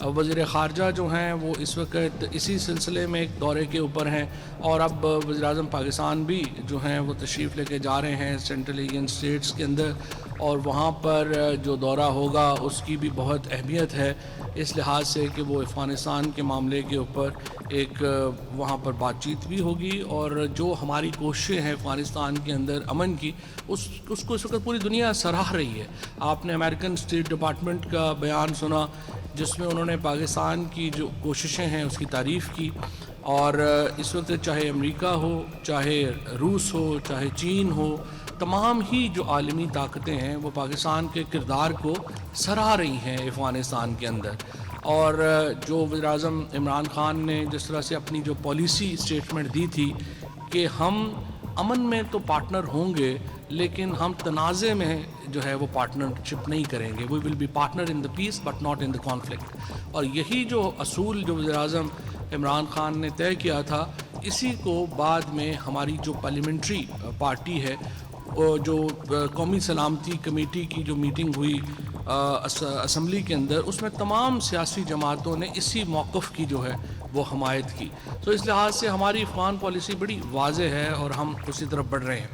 وزیر خارجہ جو ہیں وہ اس وقت اسی سلسلے میں ایک دورے کے اوپر ہیں، اور اب وزیر اعظم پاکستان بھی جو ہیں وہ تشریف لے کے جا رہے ہیں سینٹرل ایشین اسٹیٹس کے اندر، اور وہاں پر جو دورہ ہوگا اس کی بھی بہت اہمیت ہے اس لحاظ سے کہ وہ افغانستان کے معاملے کے اوپر ایک وہاں پر بات چیت بھی ہوگی، اور جو ہماری کوششیں ہیں افغانستان کے اندر امن کی اس کو اس وقت پوری دنیا سراہ رہی ہے۔ آپ نے امریکن اسٹیٹ ڈپارٹمنٹ کا بیان سنا جس میں انہوں نے پاکستان کی جو کوششیں ہیں اس کی تعریف کی، اور اس وقت چاہے امریکہ ہو، چاہے روس ہو، چاہے چین ہو، تمام ہی جو عالمی طاقتیں ہیں وہ پاکستان کے کردار کو سراہ رہی ہیں افغانستان کے اندر۔ اور جو وزیر اعظم عمران خان نے جس طرح سے اپنی جو پالیسی اسٹیٹمنٹ دی تھی کہ ہم امن میں تو پارٹنر ہوں گے لیکن ہم تنازع میں جو ہے وہ پارٹنرشپ نہیں کریں گے، we will be partner in the peace but not in the conflict, اور یہی جو اصول جو وزیر اعظم عمران خان نے طے کیا تھا اسی کو بعد میں ہماری جو پارلیمنٹری پارٹی ہے جو قومی سلامتی کمیٹی کی جو میٹنگ ہوئی اسمبلی کے اندر، اس میں تمام سیاسی جماعتوں نے اسی موقف کی جو ہے وہ حمایت کی۔ تو اس لحاظ سے ہماری افغان پالیسی بڑی واضح ہے اور ہم اسی طرف بڑھ رہے ہیں۔